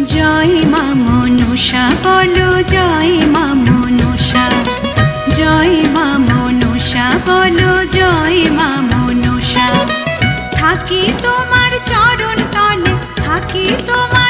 জয় মা মনসা বলো জয় মা মনসা, জয় মা মনসা বলো জয় মা মনসা। থাকি তোমার চরণ তলে, থাকি তোমার